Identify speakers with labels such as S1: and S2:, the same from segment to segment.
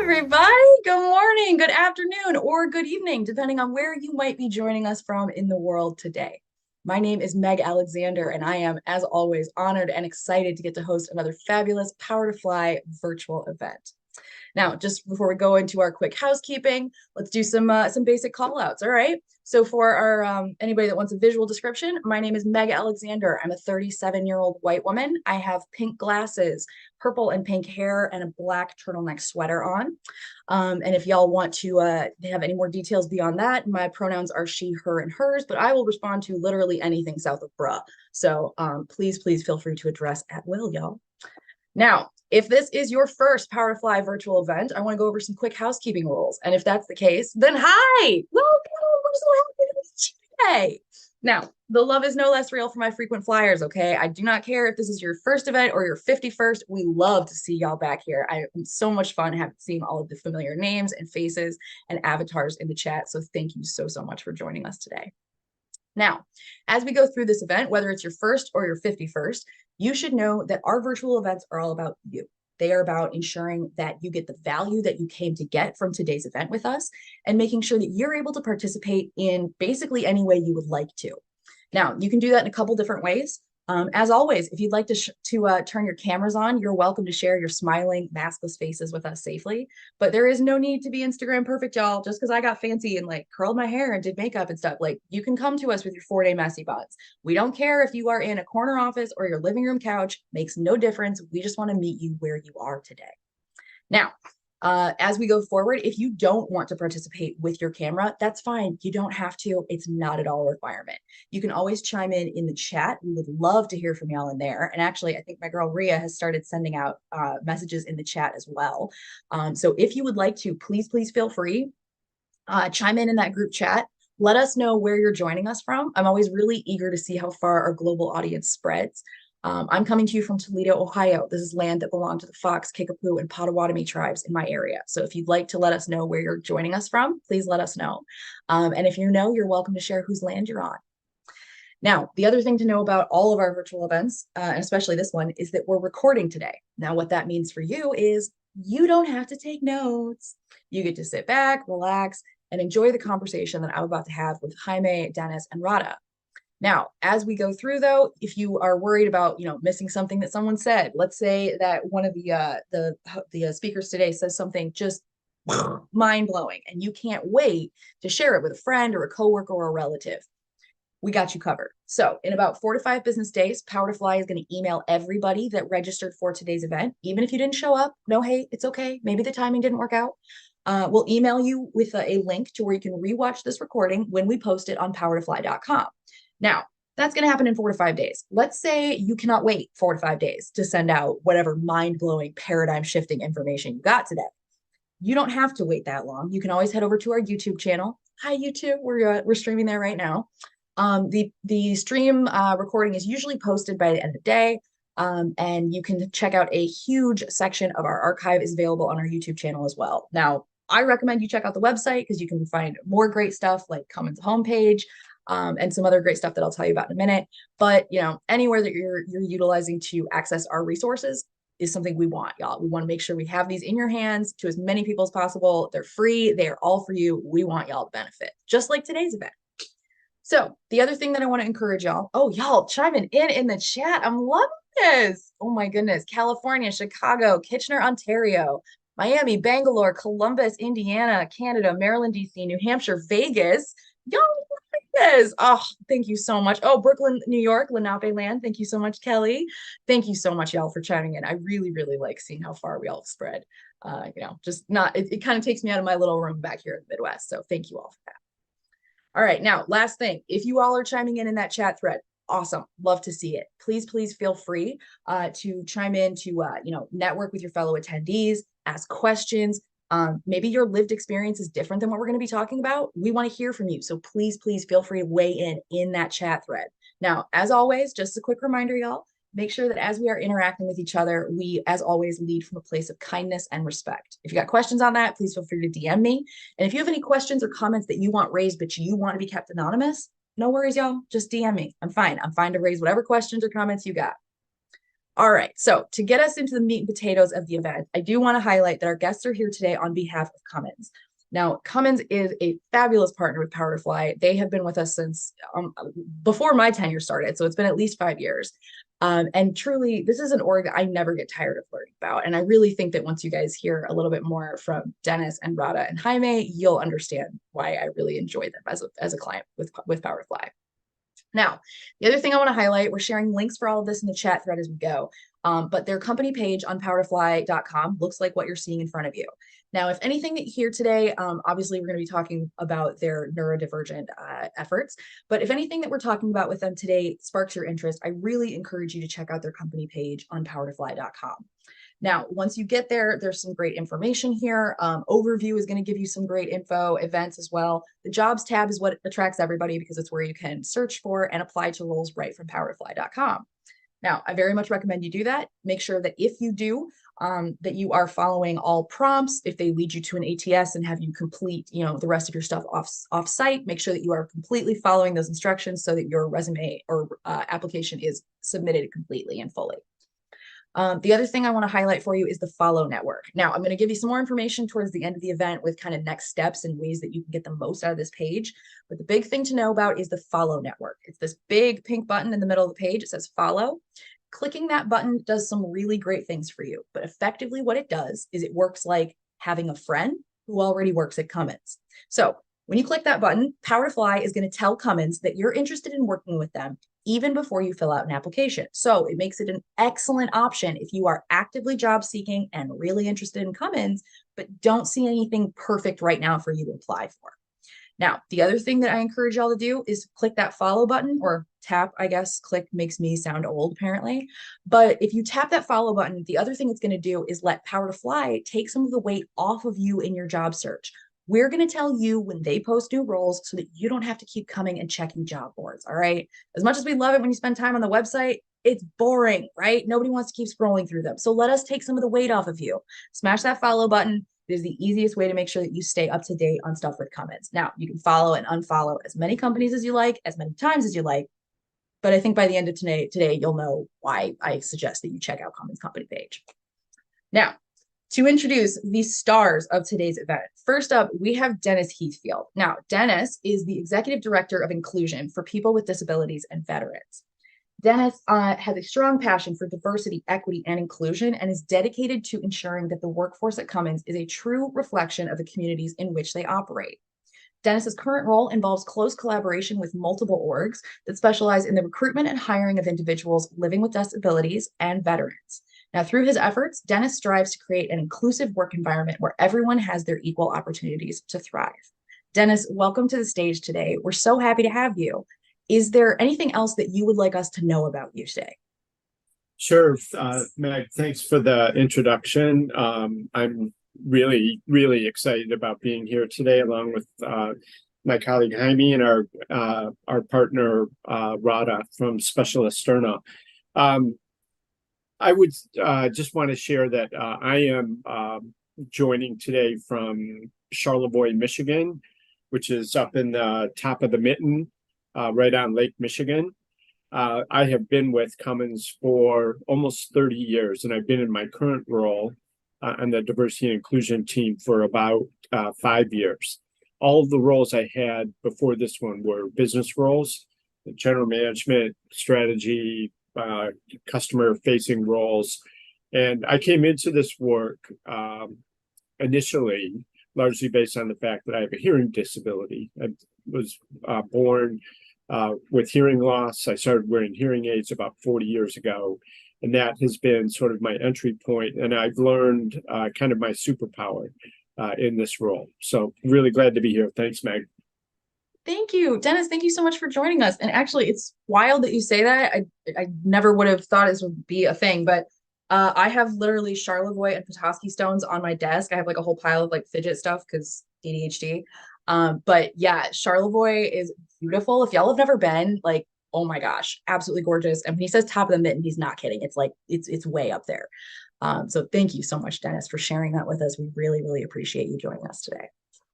S1: everybody. Good morning, good afternoon, or good evening, depending on where you might be joining us from in the world today. My name is Meg Alexander, and I am, as always, honored and excited to get to host another fabulous Power to Fly virtual event. Now, just before we go into our quick housekeeping, let's do some basic call outs. All right. So for our anybody that wants a visual description, my name is Meg Alexander. I'm a 37-year-old white woman. I have pink glasses, purple and pink hair, and a black turtleneck sweater on. And if y'all want to have any more details beyond that, my pronouns are she, her, and hers, but I will respond to literally anything south of bruh. So please feel free to address at will, y'all. Now, if this is your first Power to Fly virtual event, I want to go over some quick housekeeping rules. And if that's the case, then hi, welcome. We're so happy to meet you today. Now, the love is no less real for my frequent flyers, okay? I do not care if this is your first event or your 51st. We love to see y'all back here. I'm so much fun seeing all of the familiar names and faces and avatars in the chat. So thank you so much for joining us today. Now, as we go through this event, whether it's your first or your 51st, you should know that our virtual events are all about you. They are about ensuring that you get the value that you came to get from today's event with us and making sure that you're able to participate in basically any way you would like to. Now, you can do that in a couple different ways. As always, if you'd like to turn your cameras on, you're welcome to share your smiling, maskless faces with us safely. But there is no need to be Instagram perfect, y'all. Just because I got fancy and like curled my hair and did makeup and stuff, like you can come to us with your 4-day messy buns. We don't care if you are in a corner office or your living room couch, makes no difference. We just want to meet you where you are today. Now, as we go forward, if you don't want to participate with your camera, that's fine. You don't have to. It's not at all a requirement. You can always chime in the chat. We would love to hear from y'all in there. And actually, I think my girl Ria has started sending out messages in the chat as well. So if you would like to, please feel free. Chime in that group chat. Let us know where you're joining us from. I'm always really eager to see how far our global audience spreads. I'm coming to you from Toledo, Ohio. This is land that belonged to the Fox, Kickapoo, and Potawatomi tribes in my area. So if you'd like to let us know where you're joining us from, please let us know. And if you know, you're welcome to share whose land you're on. Now, the other thing to know about all of our virtual events, and especially this one, is that we're recording today. Now, what that means for you is you don't have to take notes. You get to sit back, relax, and enjoy the conversation that I'm about to have with Jaime, Dennis, and Rada. Now, as we go through, though, if you are worried about, missing something that someone said, let's say that one of the speakers today says something just mind-blowing, and you can't wait to share it with a friend or a coworker or a relative. We got you covered. So in about 4 to 5 business days, Power to Fly is going to email everybody that registered for today's event. Even if you didn't show up, no hate, it's okay. Maybe the timing didn't work out. We'll email you with a link to where you can rewatch this recording when we post it on powertofly.com. Now, that's going to happen in 4 to 5 days. Let's say you cannot wait 4 to 5 days to send out whatever mind-blowing, paradigm-shifting information you got today. You don't have to wait that long. You can always head over to our YouTube channel. Hi, YouTube. We're streaming there right now. The stream recording is usually posted by the end of the day, and you can check out a huge section of our archive is available on our YouTube channel as well. Now, I recommend you check out the website because you can find more great stuff like Cummins homepage, and some other great stuff that I'll tell you about in a minute. But anywhere that you're utilizing to access our resources is something we want, y'all. We want to make sure we have these in your hands to as many people as possible. They're free. They are all for you. We want y'all to benefit, just like today's event. So the other thing that I want to encourage y'all, y'all chiming in the chat. I'm loving this. Oh my goodness. California, Chicago, Kitchener, Ontario, Miami, Bangalore, Columbus, Indiana, Canada, Maryland, DC, New Hampshire, Vegas. Y'all is. Oh, thank you so much. Oh, Brooklyn, New York, Lenape land. Thank you so much, Kelly. Thank you so much, y'all, for chiming in. I really like seeing how far we all spread. It kind of takes me out of my little room back here in the Midwest. So thank you all for that. All right, now, last thing, if you all are chiming in that chat thread, awesome, love to see it. Please feel free to chime in to, network with your fellow attendees, ask questions. Maybe your lived experience is different than what we're going to be talking about. We want to hear from you. So please feel free to weigh in that chat thread. Now, as always, just a quick reminder, y'all, make sure that as we are interacting with each other, we, as always, lead from a place of kindness and respect. If you got questions on that, please feel free to DM me. And if you have any questions or comments that you want raised, but you want to be kept anonymous, no worries, y'all. Just DM me. I'm fine. I'm fine to raise whatever questions or comments you got. All right, so to get us into the meat and potatoes of the event, I do want to highlight that our guests are here today on behalf of Cummins. Now, Cummins is a fabulous partner with Power to Fly. They have been with us since before my tenure started, so it's been at least 5 years. And truly, this is an org that I never get tired of learning about. And I really think that once you guys hear a little bit more from Dennis and Rada and Jaime, you'll understand why I really enjoy them as a client with Power to Fly. Now, the other thing I want to highlight, we're sharing links for all of this in the chat thread as we go. But their company page on powertofly.com looks like what you're seeing in front of you. Now, if anything that you hear today, obviously we're going to be talking about their neurodivergent efforts, but if anything that we're talking about with them today sparks your interest, I really encourage you to check out their company page on powertofly.com. Now, once you get there, there's some great information here. Overview is going to give you some great info, events as well. The jobs tab is what attracts everybody because it's where you can search for and apply to roles right from powertofly.com. Now, I very much recommend you do that. Make sure that if you do, that you are following all prompts. If they lead you to an ATS and have you complete, the rest of your stuff off site, make sure that you are completely following those instructions so that your resume or application is submitted completely and fully. The other thing I want to highlight for you is the follow network. Now, I'm going to give you some more information towards the end of the event with kind of next steps and ways that you can get the most out of this page. But the big thing to know about is the follow network. It's this big pink button in the middle of the page. It says follow. Clicking that button does some really great things for you. But effectively what it does is it works like having a friend who already works at Cummins. So when you click that button, Power to Fly is going to tell Cummins that you're interested in working with them even before you fill out an application. So it makes it an excellent option if you are actively job seeking and really interested in Cummins, but don't see anything perfect right now for you to apply for. Now, the other thing that I encourage y'all to do is click that follow button or tap, I guess. Click makes me sound old, apparently. But if you tap that follow button, the other thing it's going to do is let Power to Fly take some of the weight off of you in your job search. We're going to tell you when they post new roles so that you don't have to keep coming and checking job boards. All right. As much as we love it when you spend time on the website, it's boring, right? Nobody wants to keep scrolling through them. So let us take some of the weight off of you. Smash that follow button. It is the easiest way to make sure that you stay up to date on stuff with Cummins. Now, you can follow and unfollow as many companies as you like, as many times as you like. But I think by the end of today, you'll know why I suggest that you check out Cummins' company page. Now, to introduce the stars of today's event. First up, we have Dennis Heathfield. Now, Dennis is the Executive Director of Inclusion for People with Disabilities and Veterans. Dennis has a strong passion for diversity, equity, and inclusion, and is dedicated to ensuring that the workforce at Cummins is a true reflection of the communities in which they operate. Dennis's current role involves close collaboration with multiple orgs that specialize in the recruitment and hiring of individuals living with disabilities and veterans. Now, through his efforts, Dennis strives to create an inclusive work environment where everyone has their equal opportunities to thrive. Dennis, welcome to the stage today. We're so happy to have you. Is there anything else that you would like us to know about you today?
S2: Sure, Meg, thanks for the introduction. I'm really, really excited about being here today, along with my colleague Jaime and our partner Rada from Specialisterne. I would just want to share that I am joining today from Charlevoix, Michigan, which is up in the top of the mitten, right on Lake Michigan. I have been with Cummins for almost 30 years, and I've been in my current role on the diversity and inclusion team for about 5 years. All of the roles I had before this one were business roles, general management, strategy, customer-facing roles. And I came into this work initially largely based on the fact that I have a hearing disability. I was born with hearing loss. I started wearing hearing aids about 40 years ago, and that has been sort of my entry point. And I've learned kind of my superpower in this role. So really glad to be here. Thanks, Meg.
S1: Thank you, Dennis. Thank you so much for joining us. And actually, it's wild that you say that. I never would have thought this would be a thing, but I have literally Charlevoix and Petoskey stones on my desk. I have like a whole pile of like fidget stuff because ADHD. But yeah, Charlevoix is beautiful. If y'all have never been, like, oh my gosh, absolutely gorgeous. And when he says top of the mitten, he's not kidding. It's like it's way up there. So thank you so much, Dennis, for sharing that with us. We really, really appreciate you joining us today.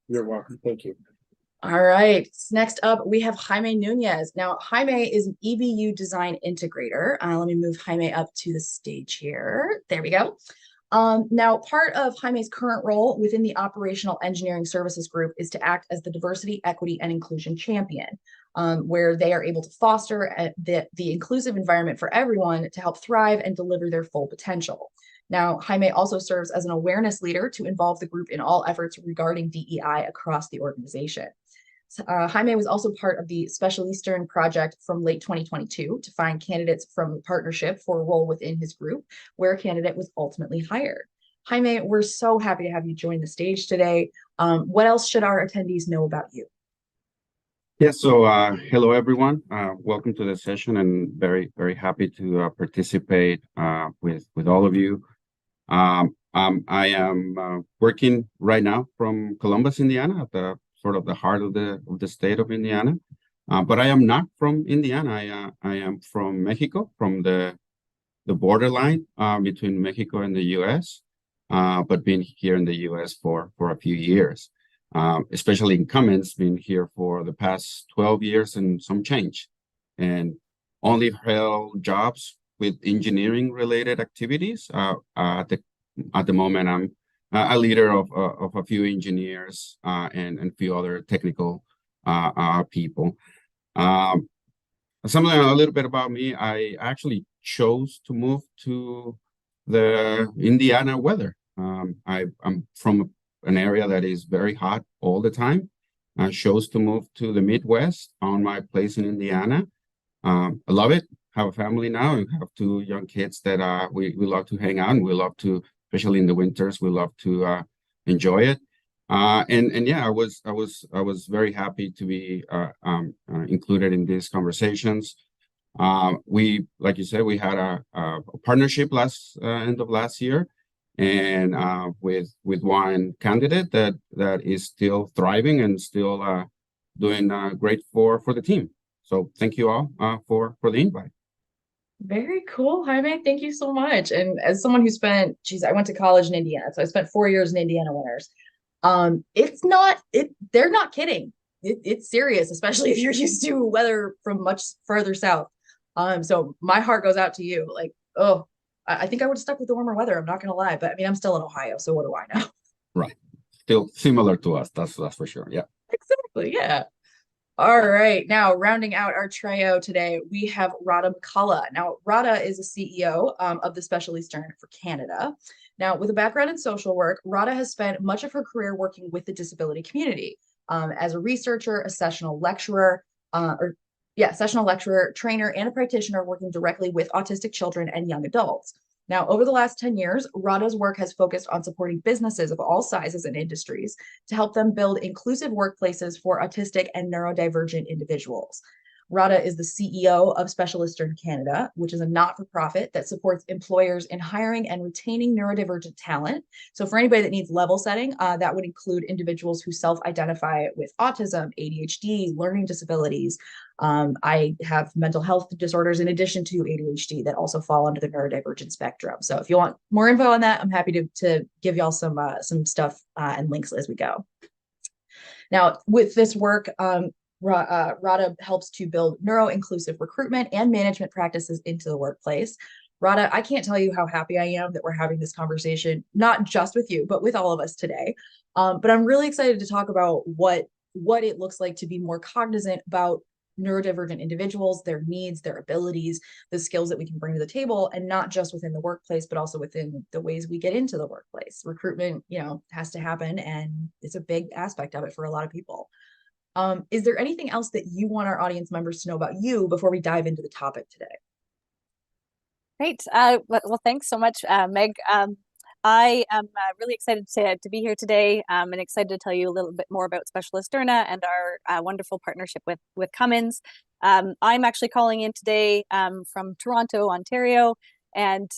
S2: You're welcome. Thank you.
S1: All right. Next up, we have Jaime Nunez. Now, Jaime is an EBU design integrator. Let me move Jaime up to the stage here. There we go. Now, part of Jaime's current role within the Operational Engineering Services Group is to act as the diversity, equity, and inclusion champion, where they are able to foster the inclusive environment for everyone to help thrive and deliver their full potential. Now, Jaime also serves as an awareness leader to involve the group in all efforts regarding DEI across the organization. Jaime was also part of the Specialisterne project from late 2022 to find candidates from the partnership for a role within his group, where a candidate was ultimately hired. Jaime, we're so happy to have you join the stage today. What else should our attendees know about you?
S3: Yes, so hello everyone. Welcome to the session, and very happy to participate with all of you. I am working right now from Columbus, Indiana, at the sort of the heart of the state of Indiana. But I am not from Indiana. I am from Mexico, from the borderline between Mexico and the U.S. But been here in the U.S. for a few years. Especially in Cummins, been here for the past 12 years and some change, and only held jobs with engineering related activities. At the moment, I'm a leader of a few engineers and a few other technical people. Something a little bit about me, I actually chose to move to the Indiana weather. I'm from an area that is very hot all the time. I chose to move to the Midwest, found my place in Indiana. I love it. Have a family now and have two young kids that we love to hang out, and we love to, especially in the winters, we love to enjoy it. And yeah, I was very happy to be included in these conversations. We, like you said, we had a partnership end of last year, and with one candidate that is still thriving and still doing great for the team. So thank you all for the invite.
S1: Very cool, Jaime. Thank you so much. And as someone who spent, geez, I went to college in Indiana, so I spent 4 years in Indiana winters. They're not kidding. It's serious, especially if you're used to weather from much further south. So my heart goes out to you. Like, oh, I think I would have stuck with the warmer weather. I'm not gonna lie, but I mean, I'm still in Ohio, so what do I know?
S3: Right. Still similar to us. That's for sure. Yeah.
S1: Exactly. Yeah. All right. Now, rounding out our trio today, we have Radha McCullough. Now, Radha is a CEO of the Specialisterne for Canada. Now, with a background in social work, Radha has spent much of her career working with the disability community as a researcher, a sessional lecturer, sessional lecturer, trainer, and a practitioner working directly with autistic children and young adults. Now, over the last 10 years, Radha's work has focused on supporting businesses of all sizes and industries to help them build inclusive workplaces for autistic and neurodivergent individuals. Radha is the CEO of Specialisterne Canada, which is a not-for-profit that supports employers in hiring and retaining neurodivergent talent. So for anybody that needs level setting, that would include individuals who self-identify with autism, ADHD, learning disabilities. I have mental health disorders in addition to ADHD that also fall under the neurodivergent spectrum. So if you want more info on that, I'm happy to give y'all some stuff and links as we go. Now, with this work, Radha helps to build neuro-inclusive recruitment and management practices into the workplace. Radha, I can't tell you how happy I am that we're having this conversation, not just with you, but with all of us today. But I'm really excited to talk about what it looks like to be more cognizant about neurodivergent individuals, their needs, their abilities, the skills that we can bring to the table, and not just within the workplace, but also within the ways we get into the workplace. Recruitment, has to happen, and it's a big aspect of it for a lot of people. Is there anything else that you want our audience members to know about you before we dive into the topic today?
S4: Great. Well, thanks so much, Meg. I am really excited to be here today and excited to tell you a little bit more about Specialisterne and our wonderful partnership with Cummins. I'm actually calling in today from Toronto, Ontario, and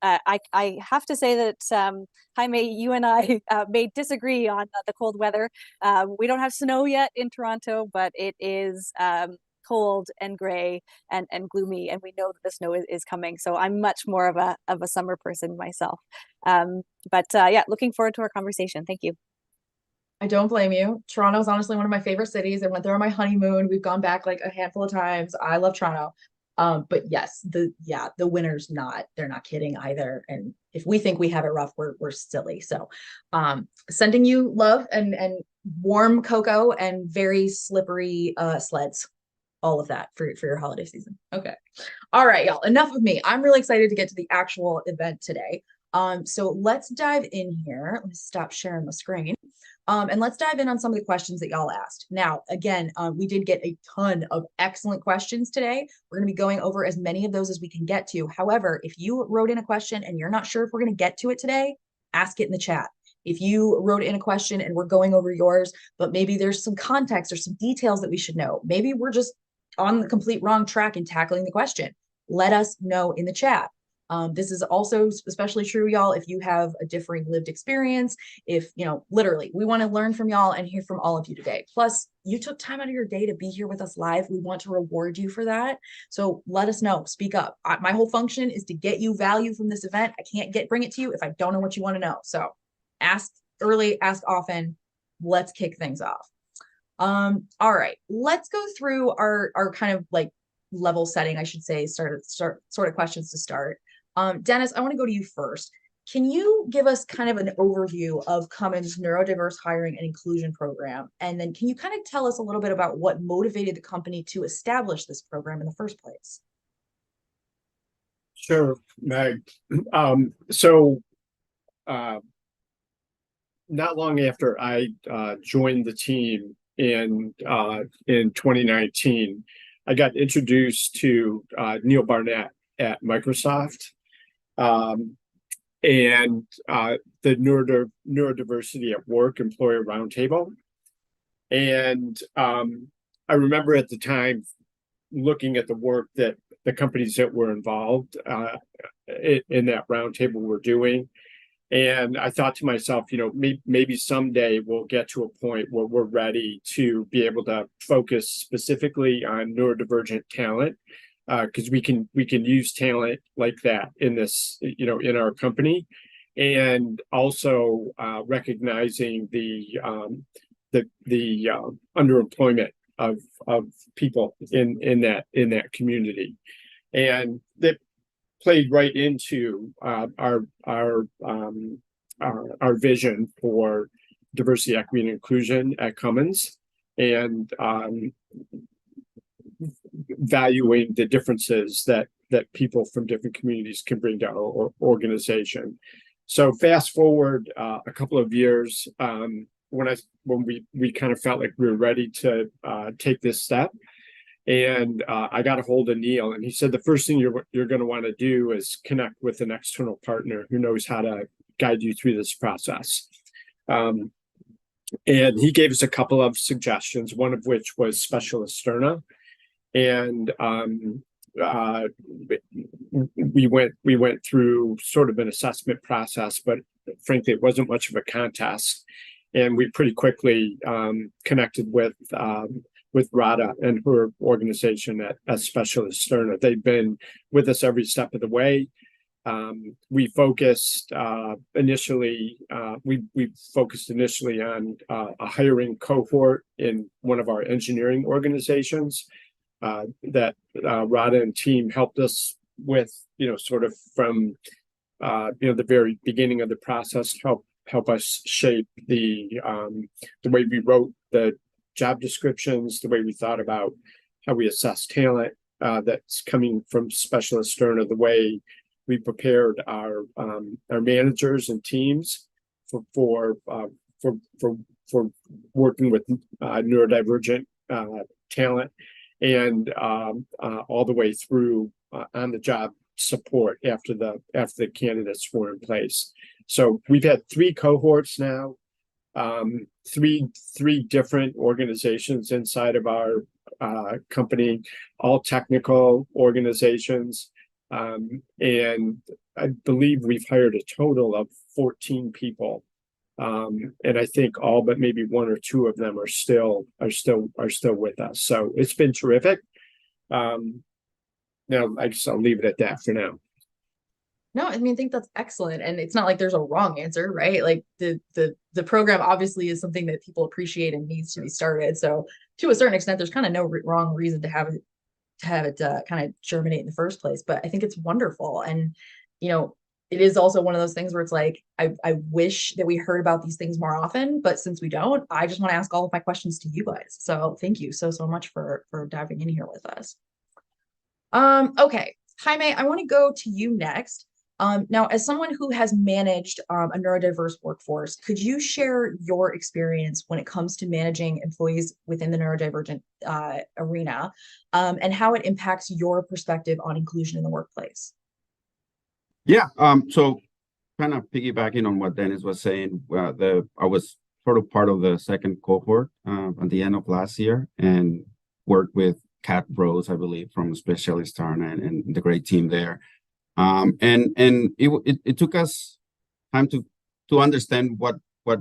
S4: I have to say that Jaime, you and I may disagree on the cold weather. We don't have snow yet in Toronto, but it is cold and gray and gloomy, and we know that the snow is coming. So I'm much more of a summer person myself. But yeah, looking forward to our conversation. Thank you.
S1: I don't blame you. Toronto is honestly one of my favorite cities. I went there on my honeymoon. We've gone back like a handful of times. I love Toronto. But yes, the winter's they're not kidding either. And if we think we have it rough, we're silly. So sending you love and warm cocoa and very slippery sleds, all of that for your holiday season. Okay. All right, y'all. Enough of me. I'm really excited to get to the actual event today. So let's dive in here. Let me stop sharing the screen. And let's dive in on some of the questions that y'all asked. Now, again, we did get a ton of excellent questions today. We're going to be going over as many of those as we can get to. However, if you wrote in a question and you're not sure if we're going to get to it today, ask it in the chat. If you wrote in a question and we're going over yours, but maybe there's some context or some details that we should know, maybe we're just on the complete wrong track in tackling the question, let us know in the chat. This is also especially true, y'all, if you have a differing lived experience, if, literally, we want to learn from y'all and hear from all of you today. Plus, you took time out of your day to be here with us live. We want to reward you for that. So let us know, speak up. My whole function is to get you value from this event. I can't bring it to you if I don't know what you want to know. So ask early, ask often. Let's kick things off. All right, let's go through our kind of like level setting, I should say, sort of questions to start. Dennis, I want to go to you first. Can you give us kind of an overview of Cummins' Neurodiverse Hiring and Inclusion Program? And then can you kind of tell us a little bit about what motivated the company to establish this program in the first place?
S2: Sure, Meg. Not long after I joined the team in 2019, I got introduced to Neil Barnett at Microsoft. And the Neurodiversity at Work Employer Roundtable. And I remember at the time looking at the work that the companies that were involved in that roundtable were doing. And I thought to myself, maybe someday we'll get to a point where we're ready to be able to focus specifically on neurodivergent talent. Because we can use talent like that in this, in our company, and also recognizing the underemployment of people in that community, and that played right into our vision for diversity, equity, and inclusion at Cummins, and valuing the differences that people from different communities can bring to our organization. So fast forward a couple of years, when we kind of felt like we were ready to take this step, and I got a hold of Neil, and he said the first thing you're going to want to do is connect with an external partner who knows how to guide you through this process. And he gave us a couple of suggestions, one of which was Specialisterne. And we went through sort of an assessment process, but frankly, it wasn't much of a contest. And we pretty quickly connected with Rada and her organization at Specialisterne. They've been with us every step of the way. We focused initially on a hiring cohort in one of our engineering organizations. That Rada and team helped us with, sort of from, the very beginning of the process, help us shape the way we wrote the job descriptions, the way we thought about how we assess talent that's coming from Specialisterne, the way we prepared our managers and teams for working with neurodivergent talent. And all the way through on the job support after the candidates were in place. So we've had 3 cohorts now, three different organizations inside of our company, all technical organizations, and I believe we've hired a total of 14 people. And I think all but maybe 1 or 2 of them are still with us. So it's been terrific. Now I guess I'll leave it at that for now.
S1: No, I mean, I think that's excellent. And it's not like there's a wrong answer, right? Like the program obviously is something that people appreciate and needs to be started. So to a certain extent, there's kind of no wrong reason to have it kind of germinate in the first place. But I think it's wonderful. And, you know, it is also one of those things where it's like, I wish that we heard about these things more often, but since we don't, I just want to ask all of my questions to you guys. So thank you so much for diving in here with us. Okay, Jaime, I want to go to you next. Now, as someone who has managed a neurodiverse workforce, could you share your experience when it comes to managing employees within the neurodivergent arena, and how it impacts your perspective on inclusion in the workplace?
S3: Yeah. So kind of piggybacking on what Dennis was saying, I was sort of part of the second cohort at the end of last year and worked with Kat Rose, I believe, from Specialisterne and the great team there. And it took us time to understand what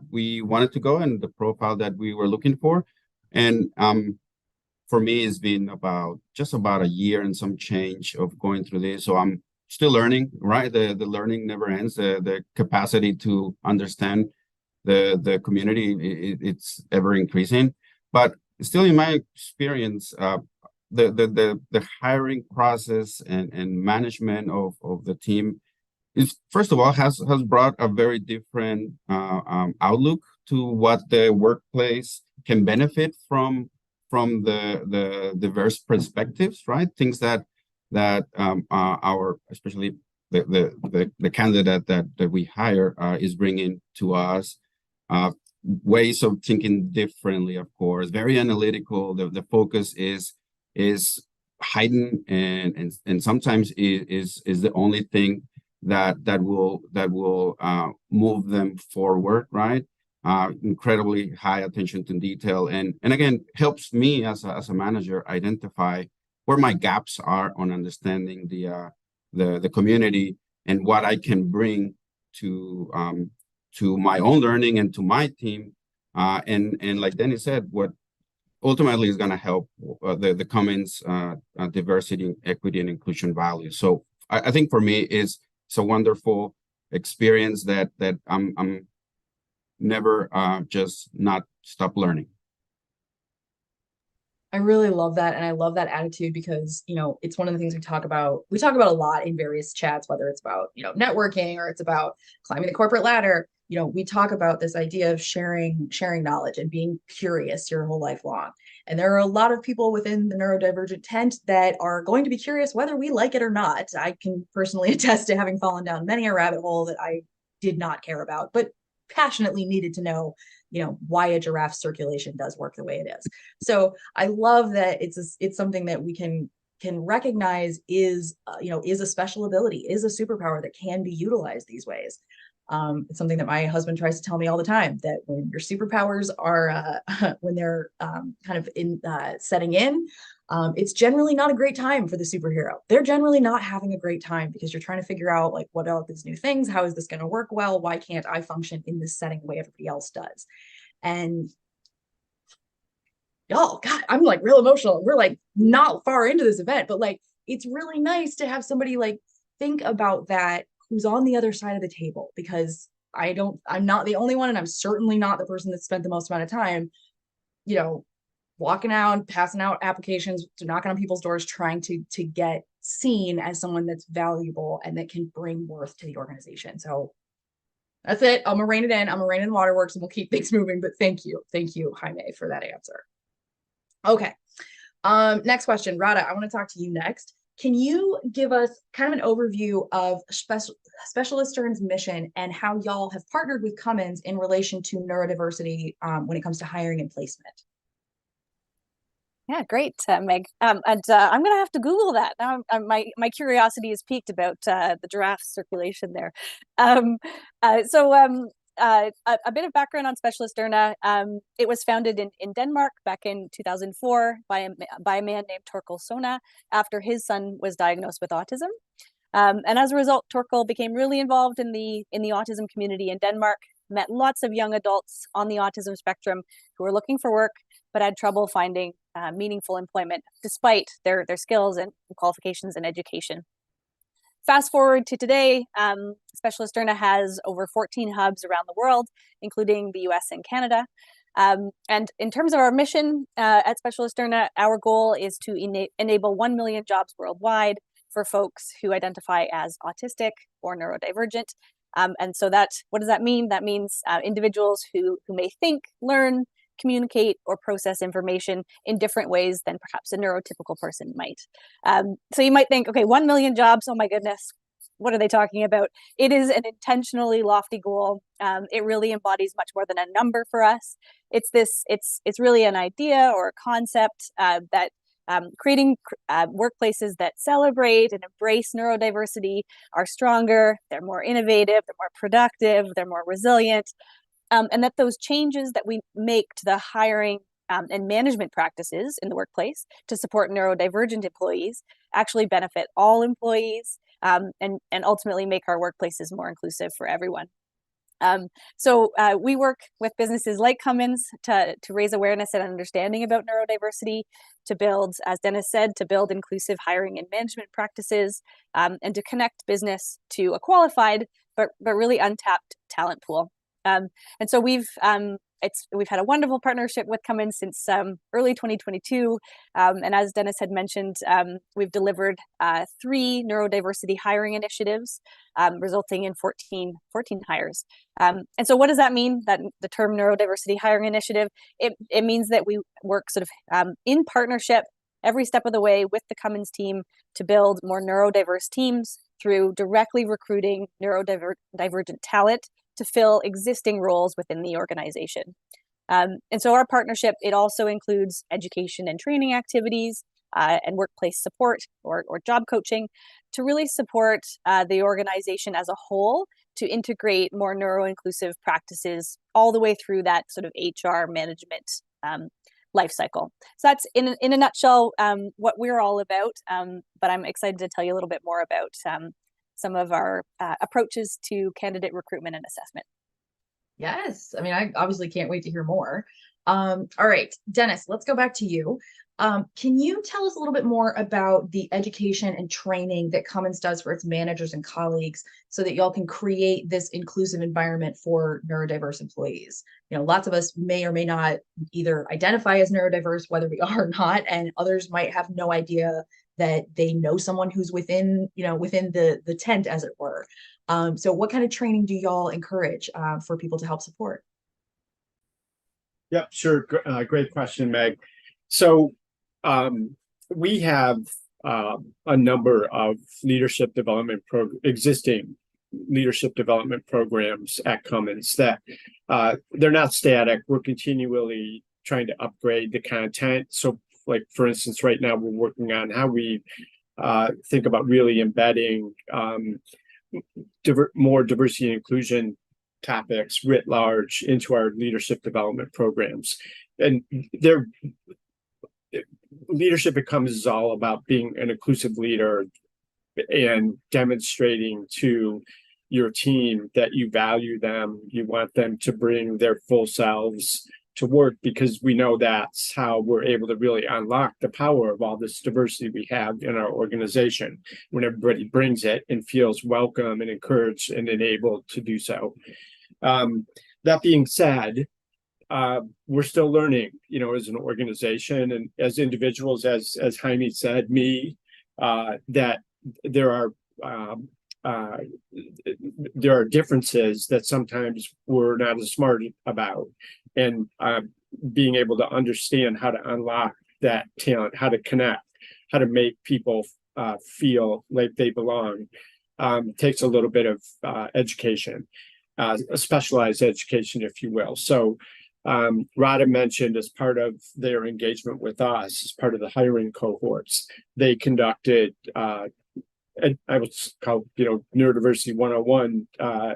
S3: we wanted to go and the profile that we were looking for. And for me, it's been just about a year and some change of going through this. So I'm still learning, right? The learning never ends. The capacity to understand the community, it's ever increasing. But still, in my experience, the hiring process and management of the team is, first of all, has brought a very different outlook to what the workplace can benefit from the diverse perspectives, right? Things that our, especially the candidate that we hire is bringing to us, ways of thinking differently, of course, very analytical. The focus is heightened and sometimes is the only thing that will move them forward, right? Incredibly high attention to detail, and again, helps me as a manager identify where my gaps are on understanding the community and what I can bring to my own learning and to my team. And like Dennis said, what ultimately is going to help the Cummins diversity, equity, and inclusion values. So I think for me it's a wonderful experience that I'm never just not stop learning.
S1: I really love that. And I love that attitude because, you know, it's one of the things we talk about a lot in various chats, whether it's about, you know, networking or it's about climbing the corporate ladder. You know, we talk about this idea of sharing knowledge and being curious your whole life long. And there are a lot of people within the neurodivergent tent that are going to be curious whether we like it or not. I can personally attest to having fallen down many a rabbit hole that I did not care about, but passionately needed to know, you know, why a giraffe's circulation does work the way it is. So I love that it's something that we can recognize is is a special ability, is a superpower that can be utilized these ways. It's something that my husband tries to tell me all the time, that when your superpowers are when they're kind of in setting in, it's generally not a great time for the superhero. They're generally not having a great time because you're trying to figure out, like, what are these new things? How is this going to work well? Why can't I function in this setting the way everybody else does? And y'all, God, I'm like real emotional. We're like not far into this event, but like, it's really nice to have somebody like think about that who's on the other side of the table, because I'm not the only one, and I'm certainly not the person that spent the most amount of time, you know, walking out, passing out applications, knocking on people's doors, trying to get seen as someone that's valuable and that can bring worth to the organization. So that's it. I'm gonna rein it in. I'm gonna rein in the waterworks and we'll keep things moving. But thank you, Jaime, for that answer. Okay. Next question, Rada, I want to talk to you next. Can you give us kind of an overview of Specialistern's mission and how y'all have partnered with Cummins in relation to neurodiversity when it comes to hiring and placement?
S4: Yeah, great, Meg. And I'm going to have to Google that. Now my curiosity is piqued about the giraffe circulation there. A bit of background on Specialisterne. It was founded in Denmark back in 2004 by a man named Torkel Sona after his son was diagnosed with autism. And as a result, Torkel became really involved in the autism community in Denmark, met lots of young adults on the autism spectrum who were looking for work but had trouble finding meaningful employment despite their skills and qualifications and education. fast forward to today, Specialisterne has over 14 hubs around the world, including the US and Canada. And in terms of our mission at Specialisterne, our goal is to enable 1 million jobs worldwide for folks who identify as autistic or neurodivergent. And so what does that mean? That means individuals who may think, learn, communicate, or process information in different ways than perhaps a neurotypical person might. So you might think, okay, 1 million jobs, oh my goodness, what are they talking about? It is an intentionally lofty goal. It really embodies much more than a number for us. It's really an idea or a concept that creating workplaces that celebrate and embrace neurodiversity are stronger, they're more innovative, they're more productive, they're more resilient, and that those changes that we make to the hiring and management practices in the workplace to support neurodivergent employees actually benefit all employees and ultimately make our workplaces more inclusive for everyone. So we work with businesses like Cummins to raise awareness and understanding about neurodiversity, to build, as Dennis said, to build inclusive hiring and management practices, and to connect business to a qualified but really untapped talent pool. And so we've had a wonderful partnership with Cummins since early 2022. And as Dennis had mentioned, we've delivered 3 neurodiversity hiring initiatives, resulting in 14 hires. And so what does that mean, that the term neurodiversity hiring initiative? It means that we work sort of in partnership every step of the way with the Cummins team to build more neurodiverse teams through directly recruiting neurodivergent talent to fill existing roles within the organization. And so our partnership, it also includes education and training activities and workplace support or job coaching to really support the organization as a whole to integrate more neuro-inclusive practices all the way through that sort of HR management life cycle. So that's in a nutshell what we're all about, but I'm excited to tell you a little bit more about some of our approaches to candidate recruitment and assessment.
S1: Yes. I mean, I obviously can't wait to hear more. All right, Dennis, let's go back to you. Can you tell us a little bit more about the education and training that Cummins does for its managers and colleagues so that y'all can create this inclusive environment for neurodiverse employees? You know, lots of us may or may not either identify as neurodiverse, whether we are or not, and others might have no idea that they know someone who's within the tent, as it were. So what kind of training do y'all encourage for people to help support?
S2: Yep, sure. Great question, Meg. So we have a number of existing leadership development programs at Cummins that they're not static. We're continually trying to upgrade the content. So, like, for instance, right now we're working on how we think about really embedding more diversity and inclusion topics writ large into our leadership development programs. And leadership at Cummins is all about being an inclusive leader and demonstrating to your team that you value them, you want them to bring their full selves to work, because we know that's how we're able to really unlock the power of all this diversity we have in our organization, when everybody brings it and feels welcome and encouraged and enabled to do so. That being said, we're still learning, as an organization and as individuals, as Jaime said, that there are differences that sometimes we're not as smart about, and being able to understand how to unlock that talent, how to connect, how to make people feel like they belong, takes a little bit of education, a specialized education, if you will. So Rada mentioned, as part of their engagement with us, as part of the hiring cohorts, they conducted I was called, Neurodiversity 101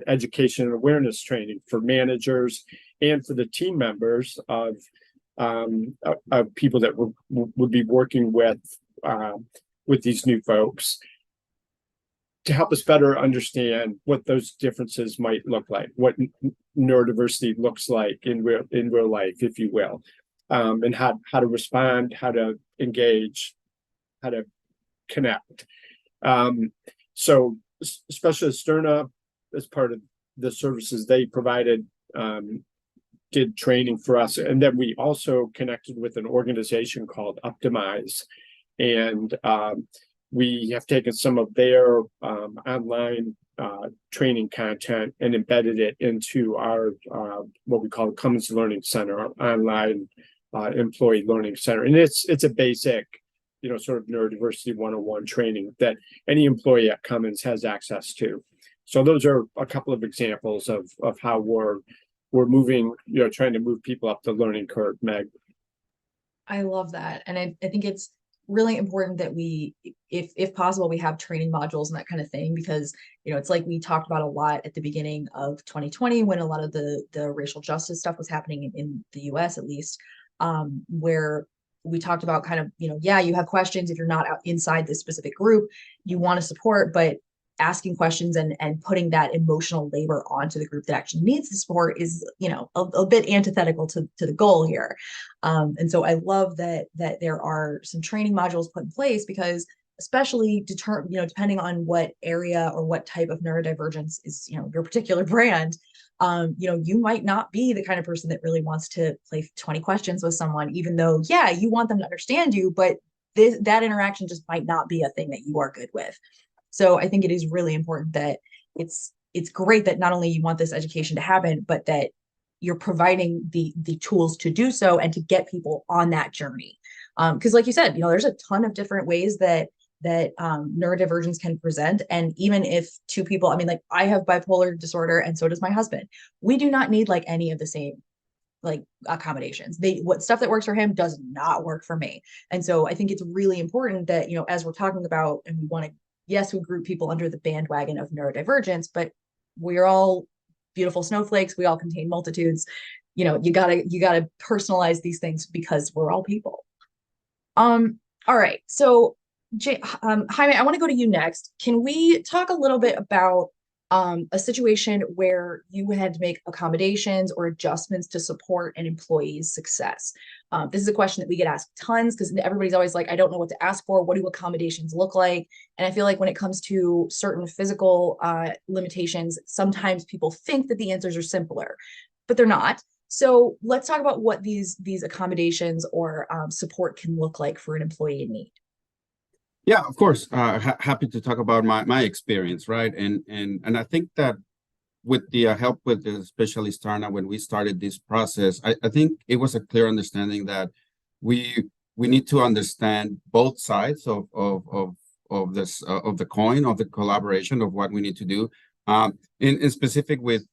S2: education and awareness training for managers and for the team members of people that would be working with these new folks, to help us better understand what those differences might look like, what neurodiversity looks like in real life, if you will, and how to respond, how to engage, how to connect. So Specialisterne, as part of the services they provided, did training for us. And then we also connected with an organization called Optimize. And we have taken some of their online training content and embedded it into our what we call the Cummins Learning Center, our online employee learning center. And it's a basic, sort of neurodiversity 101 training that any employee at Cummins has access to. So those are a couple of examples of how we're moving, trying to move people up the learning curve, Meg.
S1: I love that. And I think it's really important that we, if possible, we have training modules and that kind of thing, because, it's like we talked about a lot at the beginning of 2020 when a lot of the racial justice stuff was happening in the US, at least, where we talked about kind of, yeah, you have questions if you're not inside this specific group, you want to support, but asking questions and putting that emotional labor onto the group that actually needs the support is, a bit antithetical to the goal here. And so I love that there are some training modules put in place, because especially depending on what area or what type of neurodivergence is, your particular brand, you might not be the kind of person that really wants to play 20 questions with someone, even though, yeah, you want them to understand you, but that interaction just might not be a thing that you are good with. So I think it is really important that it's great that not only you want this education to happen, but that you're providing the tools to do so and to get people on that journey. Because like you said, there's a ton of different ways that neurodivergence can present. And even if two people, I mean, like I have bipolar disorder and so does my husband. We do not need like any of the same like accommodations. What stuff that works for him does not work for me. And so I think it's really important that, as we're talking about, and we want to, yes, we group people under the bandwagon of neurodivergence, but we're all beautiful snowflakes. We all contain multitudes. You gotta personalize these things because we're all people. All right. So Jaime, I want to go to you next. Can we talk a little bit about a situation where you had to make accommodations or adjustments to support an employee's success? This is a question that we get asked tons, because everybody's always like, I don't know what to ask for. What do accommodations look like? And I feel like when it comes to certain physical limitations, sometimes people think that the answers are simpler, but they're not. So let's talk about what these accommodations or support can look like for an employee in need.
S3: Yeah, of course. Happy to talk about my experience, right? And I think that with the help with the Specialisterne, when we started this process, I think it was a clear understanding that we need to understand both sides of this of the coin, of the collaboration, of what we need to do. In specific with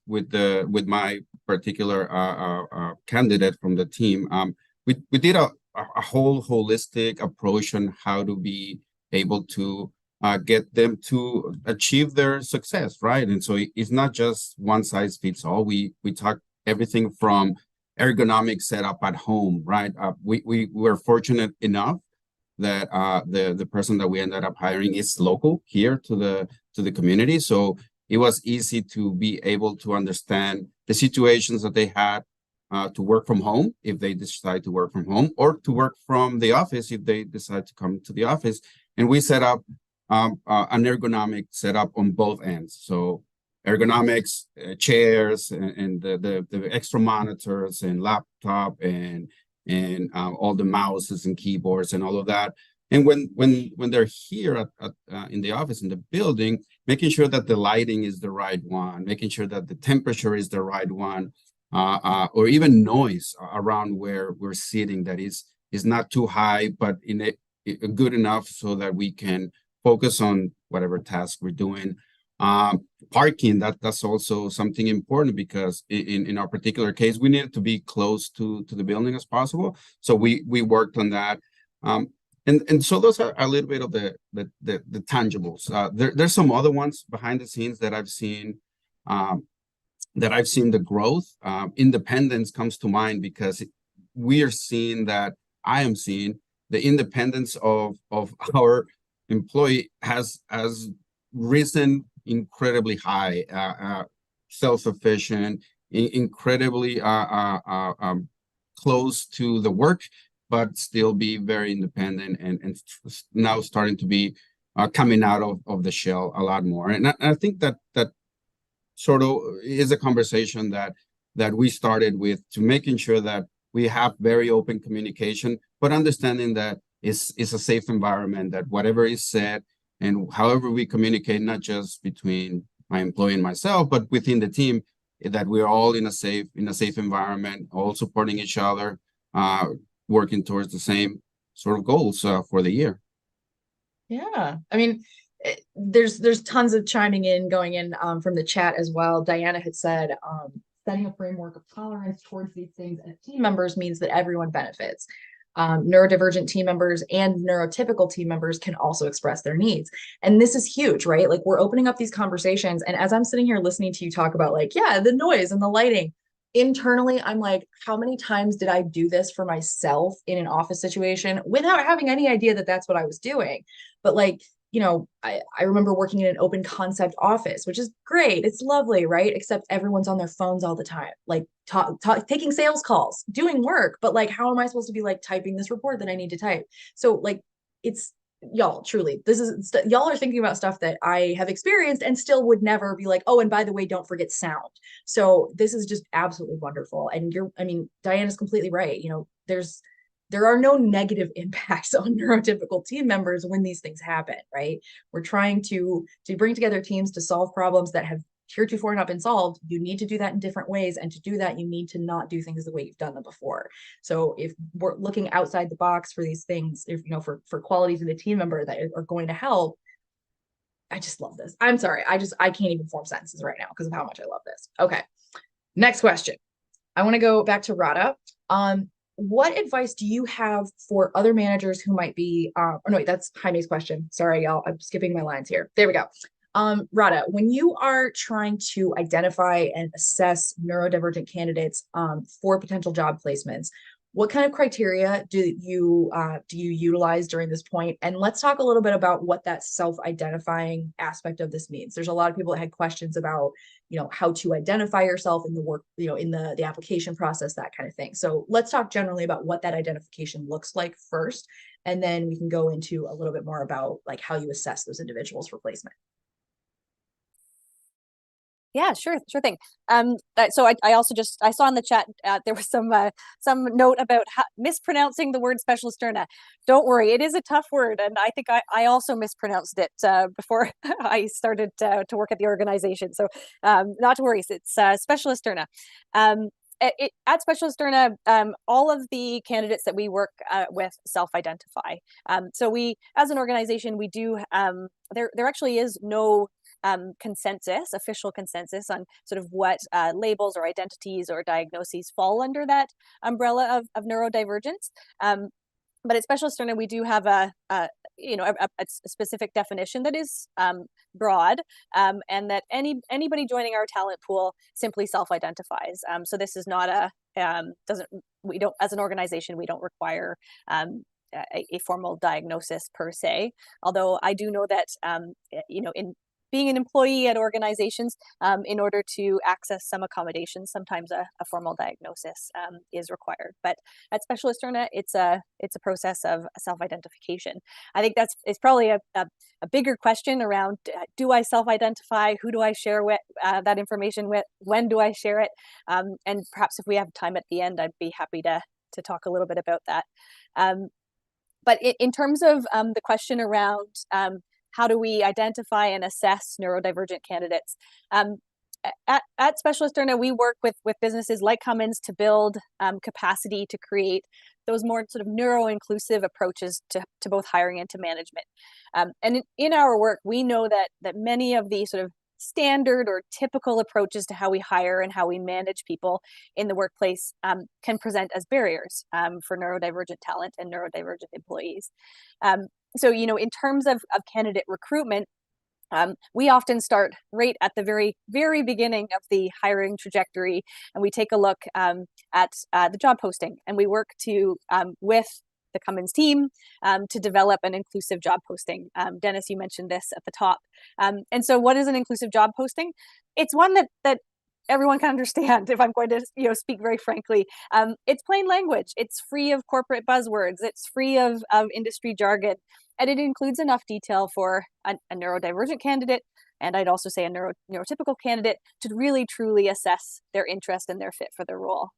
S3: my particular candidate from the team, we did a whole holistic approach on how to be able to get them to achieve their success, right? And so it's not just one size fits all. We talk everything from ergonomic setup at home, right? We were fortunate enough that the person that we ended up hiring is local here to the community, so it was easy to be able to understand the situations that they had to work from home if they decide to work from home, or to work from the office if they decide to come to the office. And we set up an ergonomic setup on both ends. So ergonomics, chairs, and the extra monitors and laptop and all the mouses and keyboards and all of that. And when they're here in the office, in the building, making sure that the lighting is the right one, making sure that the temperature is the right one, or even noise around where we're sitting that is not too high, but good enough so that we can focus on whatever task we're doing. Parking, that's also something important, because in our particular case, we needed to be close to the building as possible. So we worked on that. And so those are a little bit of the tangibles. There's some other ones behind the scenes that I've seen the growth. Independence comes to mind, because we are seeing that I am seeing the independence of our employee has risen incredibly high, self-sufficient, incredibly close to the work, but still be very independent, and now starting to be coming out of the shell a lot more. And I think that sort of is a conversation that we started with, to making sure that we have very open communication, but understanding that it's a safe environment, that whatever is said and however we communicate, not just between my employee and myself, but within the team, that we're all in a safe environment, all supporting each other, working towards the same sort of goals for the year.
S1: Yeah, I mean, there's tons of chiming in, going in from the chat as well. Diana had said, setting a framework of tolerance towards these things as team members means that everyone benefits. Neurodivergent team members and neurotypical team members can also express their needs. And this is huge, right? Like, we're opening up these conversations. And as I'm sitting here listening to you talk about, like, yeah, the noise and the lighting, internally, I'm like, how many times did I do this for myself in an office situation without having any idea that that's what I was doing? But like, I remember working in an open concept office, which is great. It's lovely, right? Except everyone's on their phones all the time, like taking sales calls, doing work. But like, how am I supposed to be like typing this report that I need to type? So like, it's, y'all, truly, this is y'all are thinking about stuff that I have experienced and still would never be like, oh, and by the way, don't forget sound. So this is just absolutely wonderful. And Diana's completely right. There are no negative impacts on neurotypical team members when these things happen, right? We're trying to bring together teams to solve problems that have heretofore not been solved. You need to do that in different ways. And to do that, you need to not do things the way you've done them before. So if we're looking outside the box for these things, for qualities of the team member that are going to help, I just love this. I'm sorry. I can't even form sentences right now because of how much I love this. Okay. Next question. I want to go back to Radha. What advice do you have for other managers who might be, that's Jaime's question. Sorry, y'all, I'm skipping my lines here. There we go. Radha, when you are trying to identify and assess neurodivergent candidates for potential job placements, what kind of criteria do you utilize during this point? And let's talk a little bit about what that self-identifying aspect of this means. There's a lot of people that had questions about, how to identify yourself in the work, in the application process, that kind of thing. So let's talk generally about what that identification looks like first, and then we can go into a little bit more about like how you assess those individuals for placement.
S4: Yeah, sure thing. So I also I saw in the chat there was some note about mispronouncing the word Specialisterne. Don't worry, it is a tough word, and I think I also mispronounced it before I started to work at the organization. So not to worry, it's Specialisterne. At Specialisterne, all of the candidates that we work with self-identify. So we, as an organization, we do. There actually is no official consensus on sort of what labels or identities or diagnoses fall under that umbrella of neurodivergence. But at Specialisterne, we do have a specific definition that is broad, and that anybody joining our talent pool simply self-identifies. So this is not we don't, as an organization, we don't require a formal diagnosis per se. Although I do know that in being an employee at organizations, in order to access some accommodations, sometimes a formal diagnosis is required. But at Specialisterne, it's a process of self-identification. I think it's probably a bigger question around, do I self-identify? Who do I share with that information with? When do I share it? And perhaps if we have time at the end, I'd be happy to talk a little bit about that. But in terms of the question around how do we identify and assess neurodivergent candidates? At Specialisterne, we work with businesses like Cummins to build capacity to create those more sort of neuro-inclusive approaches to both hiring and to management. And in our work, we know that many of the sort of standard or typical approaches to how we hire and how we manage people in the workplace can present as barriers for neurodivergent talent and neurodivergent employees. So, in terms of candidate recruitment, we often start right at the very, very beginning of the hiring trajectory, and we take a look at the job posting, and we work with the Cummins team to develop an inclusive job posting. Dennis, you mentioned this at the top. And so what is an inclusive job posting? It's one that everyone can understand, if I'm going to speak very frankly. It's plain language. It's free of corporate buzzwords. It's free of industry jargon. and it includes enough detail for a neurodivergent candidate, and I'd also say a neurotypical candidate, to really truly assess their interest and their fit for the role.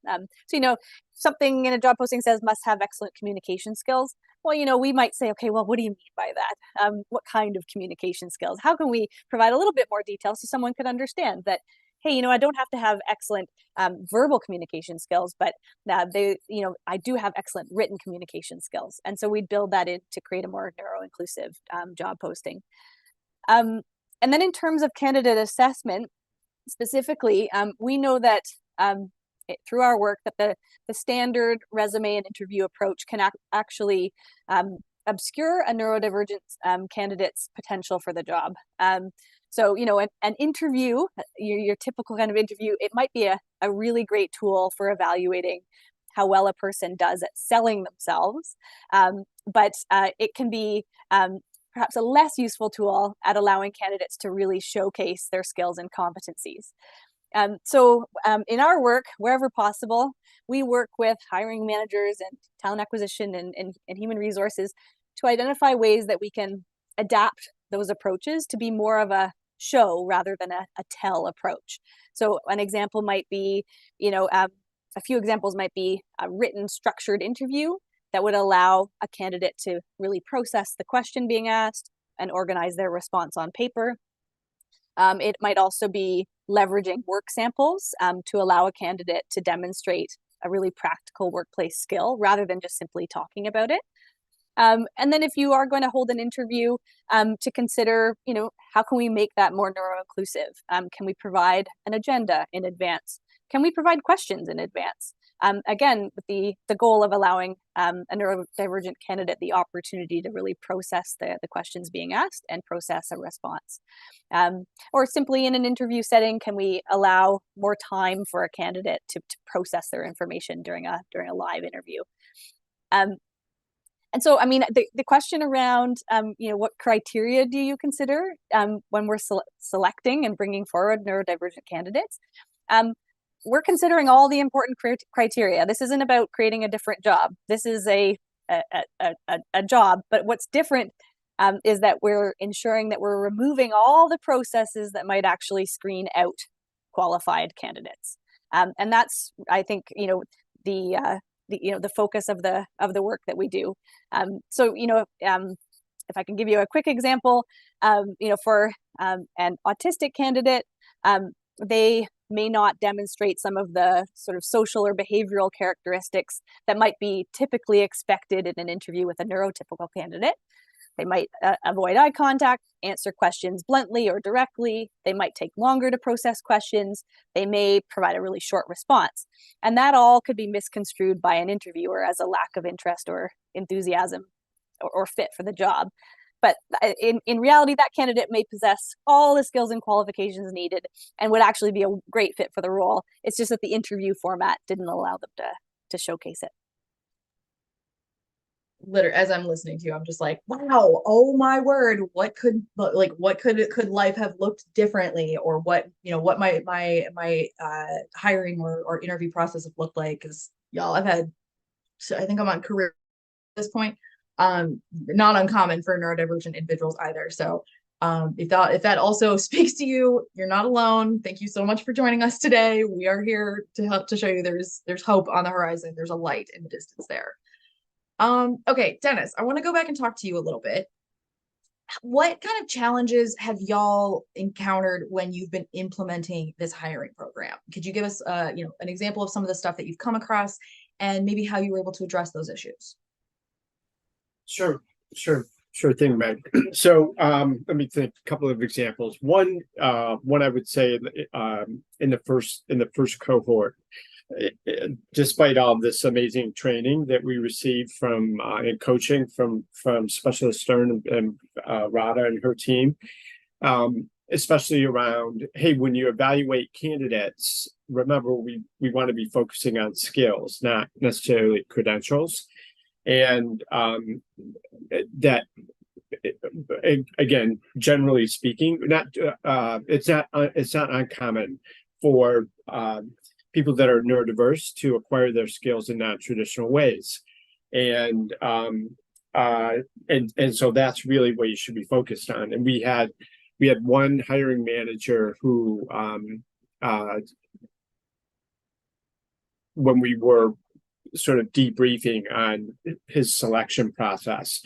S4: So, something in a job posting says must have excellent communication skills. Well, we might say, okay, well, what do you mean by that? What kind of communication skills? How can we provide a little bit more detail so someone could understand that, hey, I don't have to have excellent verbal communication skills, but I do have excellent written communication skills. And so we'd build that in to create a more neuro-inclusive job posting. And then in terms of candidate assessment, specifically, we know that through our work that the standard resume and interview approach can actually obscure a neurodivergent candidate's potential for the job. So, an interview, your typical kind of interview, it might be a really great tool for evaluating how well a person does at selling themselves, but it can be perhaps a less useful tool at allowing candidates to really showcase their skills and competencies. So in our work, wherever possible, we work with hiring managers and talent acquisition and human resources to identify ways that we can adapt those approaches to be more of a show rather than a tell approach. So an example might be, a few examples might be a written structured interview that would allow a candidate to really process the question being asked and organize their response on paper. It might also be leveraging work samples to allow a candidate to demonstrate a really practical workplace skill rather than just simply talking about it. And then if you are going to hold an interview, to consider, how can we make that more neuro-inclusive? Can we provide an agenda in advance? Can we provide questions in advance? Again, with the goal of allowing a neurodivergent candidate the opportunity to really process the questions being asked and process a response. Or simply in an interview setting, can we allow more time for a candidate to process their information during a live interview? And so, the question around, what criteria do you consider when we're selecting and bringing forward neurodivergent candidates? We're considering all the important criteria. This isn't about creating a different job. This is a job, but what's different is that we're ensuring that we're removing all the processes that might actually screen out qualified candidates. And that's, I think, the focus of the work that we do. So, if I can give you a quick example, for an autistic candidate, they may not demonstrate some of the sort of social or behavioral characteristics that might be typically expected in an interview with a neurotypical candidate. They might avoid eye contact, answer questions bluntly or directly. They might take longer to process questions. They may provide a really short response. And that all could be misconstrued by an interviewer as a lack of interest or enthusiasm or fit for the job. But in reality, that candidate may possess all the skills and qualifications needed and would actually be a great fit for the role. It's just that the interview format didn't allow them to showcase it.
S1: Literally, as I'm listening to you, I'm just like, wow, oh my word, could life have looked differently, or what my hiring or interview process have looked like? Because y'all, I think I'm on career at this point. Not uncommon for neurodivergent individuals either. So if that also speaks to you, you're not alone. Thank you so much for joining us today. We are here to help to show you there's hope on the horizon. There's a light in the distance there. Okay, Dennis, I want to go back and talk to you a little bit. What kind of challenges have y'all encountered when you've been implementing this hiring program? Could you give us an example of some of the stuff that you've come across and maybe how you were able to address those issues?
S2: Sure thing, Meg. So let me think a couple of examples. One I would say in the first cohort, despite all this amazing training that we received from and coaching from Specialisterne and Rada and her team, especially around, hey, when you evaluate candidates, remember we want to be focusing on skills, not necessarily credentials. And that, again, generally speaking, it's not uncommon for people that are neurodiverse to acquire their skills in non-traditional ways. And and so that's really what you should be focused on. And we had one hiring manager who when we were sort of debriefing on his selection process,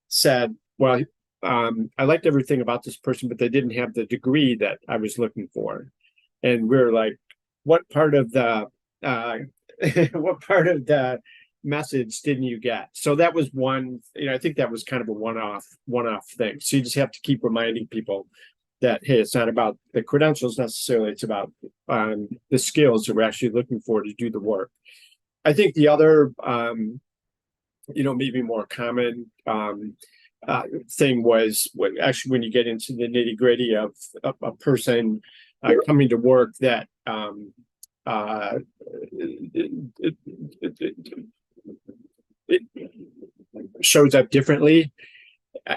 S2: said, well, I liked everything about this person, but they didn't have the degree that I was looking for. And we're like, what part of the what part of the message didn't you get? So that was one, I think that was kind of a one-off thing. So you just have to keep reminding people that, hey, it's not about the credentials necessarily, it's about the skills that we're actually looking for to do the work. I think the other maybe more common thing was actually when you get into the nitty-gritty of a person coming to work that it shows up differently,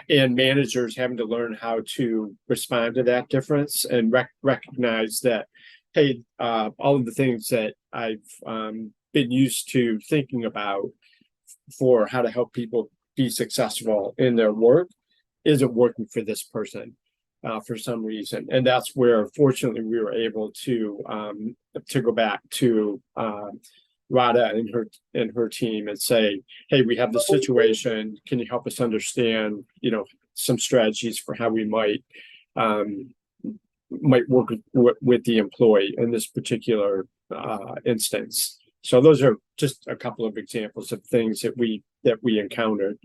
S2: and managers having to learn how to respond to that difference and recognize that, hey, all of the things that I've been used to thinking about for how to help people be successful in their work isn't working for this person for some reason. And that's where, fortunately, we were able to go back to Radha and her team and say, hey, we have this situation. Can you help us understand, some strategies for how we might work with the employee in this particular instance. So those are just a couple of examples of things that we encountered.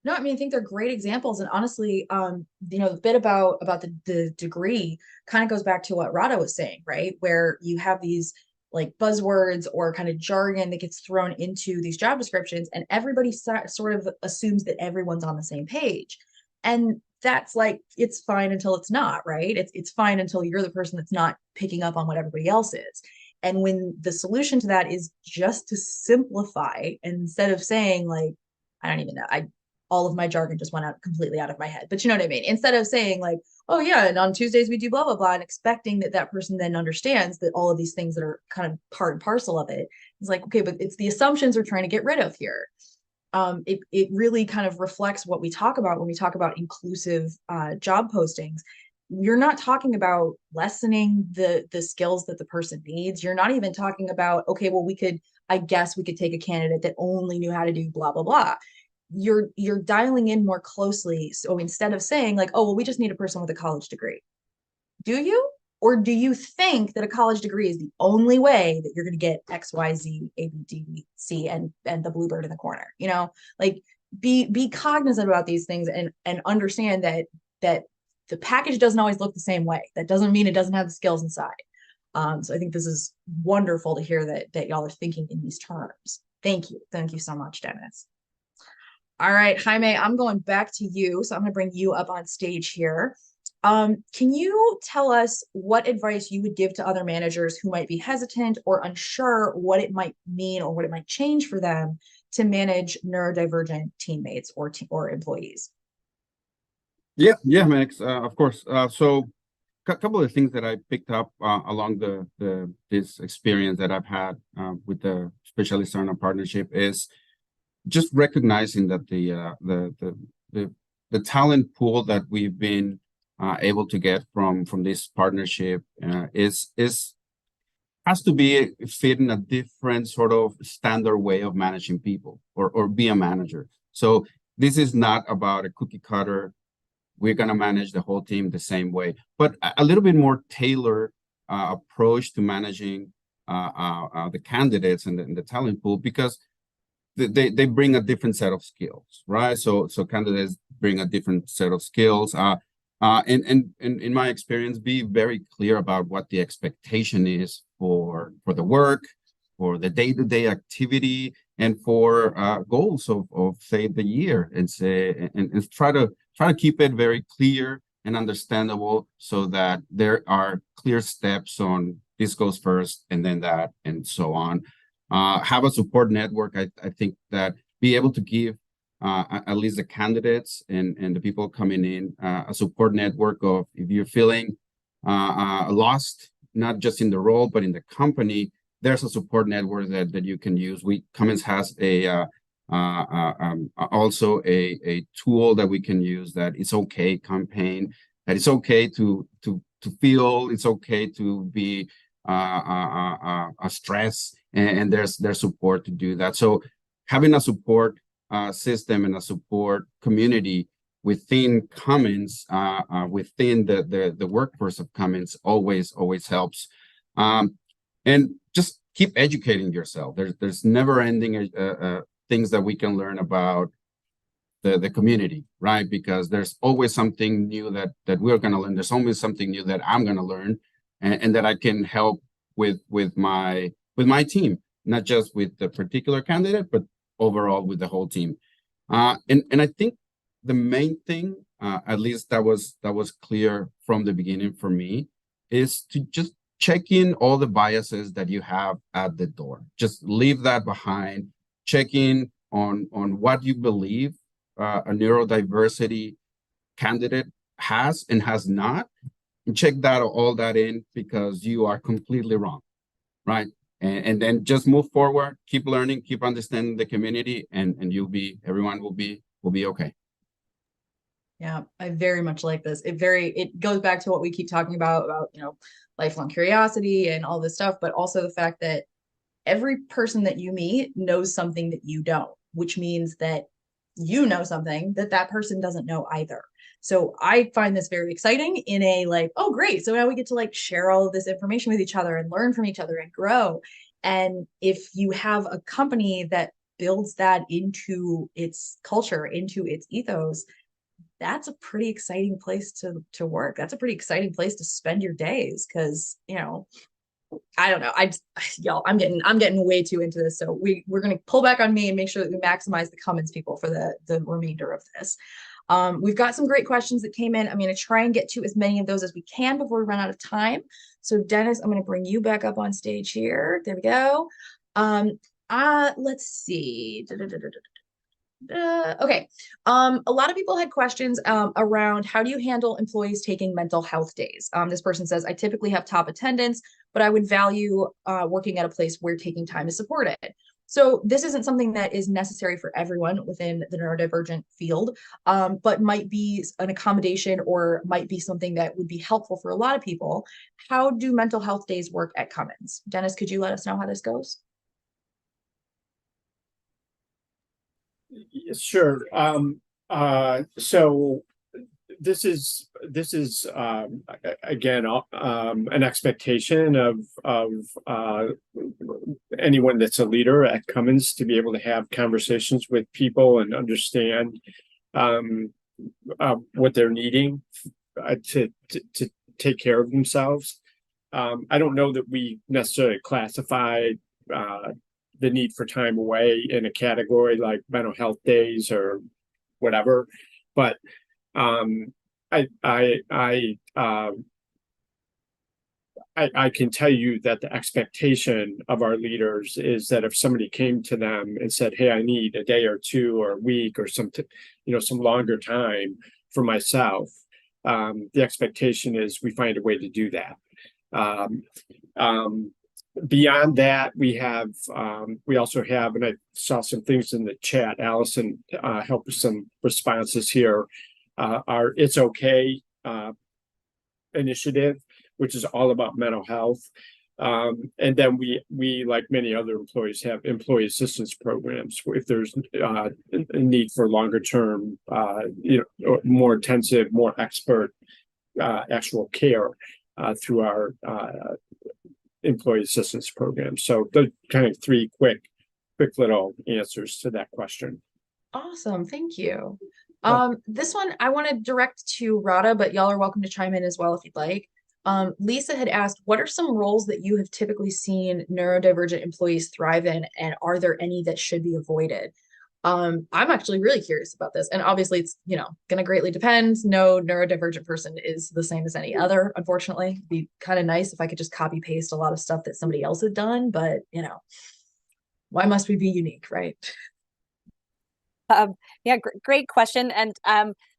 S1: No, I mean, I think they're great examples. And honestly, the bit about the degree kind of goes back to what Radha was saying, right? Where you have these like buzzwords or kind of jargon that gets thrown into these job descriptions, and everybody sort of assumes that everyone's on the same page. And that's like, it's fine until it's not, right? It's fine until you're the person that's not picking up on what everybody else is. And when the solution to that is just to simplify, instead of saying like, I don't even know, all of my jargon just went completely out of my head, but you know what I mean? Instead of saying like, oh yeah, and on Tuesdays we do blah, blah, blah, and expecting that person then understands that all of these things that are kind of part and parcel of it, it's like, okay, but it's the assumptions we're trying to get rid of here. It really kind of reflects what we talk about when we talk about inclusive job postings. You're not talking about lessening the skills that the person needs. You're not even talking about, okay, well, I guess we could take a candidate that only knew how to do blah, blah, blah. You're dialing in more closely. So instead of saying like, oh, well, we just need a person with a college degree. Do you? Or do you think that a college degree is the only way that you're going to get X, Y, Z, A, B, D, C, and the bluebird in the corner? Like be cognizant about these things and understand that the package doesn't always look the same way. That doesn't mean it doesn't have the skills inside. So I think this is wonderful to hear that y'all are thinking in these terms. Thank you. Thank you so much, Dennis. All right, Jaime, I'm going back to you. So I'm going to bring you up on stage here. Can you tell us what advice you would give to other managers who might be hesitant or unsure what it might mean or what it might change for them to manage neurodivergent teammates or employees?
S3: Yeah, Max, of course. So a couple of things that I picked up along this experience that I've had with the Specialisterne partnership is just recognizing that the talent pool that we've been able to get from this partnership has to be fit in a different sort of standard way of managing people or be a manager. So this is not about a cookie cutter. We're going to manage the whole team the same way, but a little bit more tailored approach to managing the candidates and the talent pool, because they bring a different set of skills, right? So candidates bring a different set of skills. And in my experience, be very clear about what the expectation is for the work, for the day-to-day activity, and for goals of say the year, and try to keep it very clear and understandable, so that there are clear steps on this goes first and then that and so on. Have a support network. I think that be able to give at least the candidates and the people coming in a support network of, if you're feeling lost, not just in the role but in the company, there's a support network that you can use. Cummins has a Also a tool that we can use, that it's okay campaign, that it's okay to feel, it's okay to be a stress, and there's support to do that. So having a support system and a support community within Cummins, within the workforce of Cummins, always helps. And just keep educating yourself. There's never ending things that we can learn about the community, right? Because there's always something new that we're going to learn. There's always something new that I'm going to learn, and that I can help with my team, not just with the particular candidate, but overall with the whole team. And I think the main thing, at least that was clear from the beginning for me, is to just check in all the biases that you have at the door. Just leave that behind. Check in on what you believe a neurodiversity candidate has and has not, and check all that in, because you are completely wrong, right? And then just move forward, keep learning, keep understanding the community, and everyone will be okay.
S1: Yeah, I very much like this. It goes back to what we keep talking about, lifelong curiosity and all this stuff, but also the fact that every person that you meet knows something that you don't, which means that you know something that that person doesn't know either. So I find this very exciting in a oh, great. So now we get to share all of this information with each other and learn from each other and grow. And if you have a company that builds that into its culture, into its ethos, that's a pretty exciting place to work. That's a pretty exciting place to spend your days, because I don't know. Y'all, I'm getting way too into this. So we're going to pull back on me and make sure that we maximize the Cummins people for the remainder of this. We've got some great questions that came in. I'm going to try and get to as many of those as we can before we run out of time. So Dennis, I'm going to bring you back up on stage here. There we go. Let's see. Okay. A lot of people had questions around how do you handle employees taking mental health days? This person says, I typically have top attendance, but I would value working at a place where taking time is supported. So this isn't something that is necessary for everyone within the neurodivergent field, but might be an accommodation, or might be something that would be helpful for a lot of people. How do mental health days work at Cummins? Dennis, could you let us know how this goes?
S2: Sure. So this is again an expectation of anyone that's a leader at Cummins, to be able to have conversations with people and understand what they're needing to take care of themselves. I don't know that we necessarily classify the need for time away in a category like mental health days or whatever, but I can tell you that the expectation of our leaders is that if somebody came to them and said, "Hey, I need a day or two or a week or some longer time for myself," the expectation is we find a way to do that. Beyond that, we also have, and I saw some things in the chat, Allison helped with some responses here, our It's Okay initiative, which is all about mental health. And then we, like many other employees, have employee assistance programs if there's a need for longer term, more intensive, more expert actual care through our employee assistance program. So the kind of three quick little answers to that question.
S1: Awesome. Thank you. This one I want to direct to Radha, but y'all are welcome to chime in as well if you'd like. Lisa had asked, what are some roles that you have typically seen neurodivergent employees thrive in, and are there any that should be avoided? I'm actually really curious about this, and obviously it's going to greatly depend. No neurodivergent person is the same as any other, unfortunately. It'd be kind of nice if I could just copy paste a lot of stuff that somebody else had done, but why must we be unique, right?
S4: Yeah, great question. And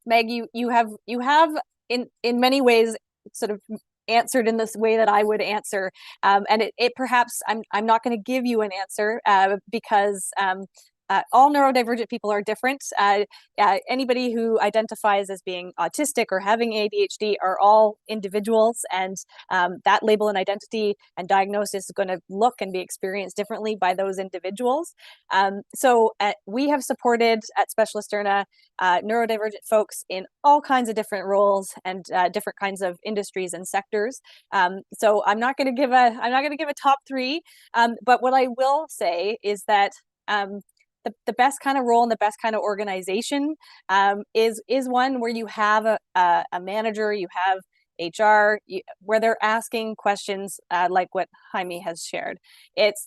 S4: Meg, you have in many ways sort of answered in this way that I would answer, and it perhaps I'm not going to give you an answer because all neurodivergent people are different. Anybody who identifies as being autistic or having ADHD are all individuals, and that label and identity and diagnosis is going to look and be experienced differently by those individuals. So we have supported at Specialisterne neurodivergent folks in all kinds of different roles and different kinds of industries and sectors. So I'm not going to give a top three, but what I will say is that the best kind of role and the best kind of organization is one where you have a manager, you have HR, where they're asking questions like what Jaime has shared.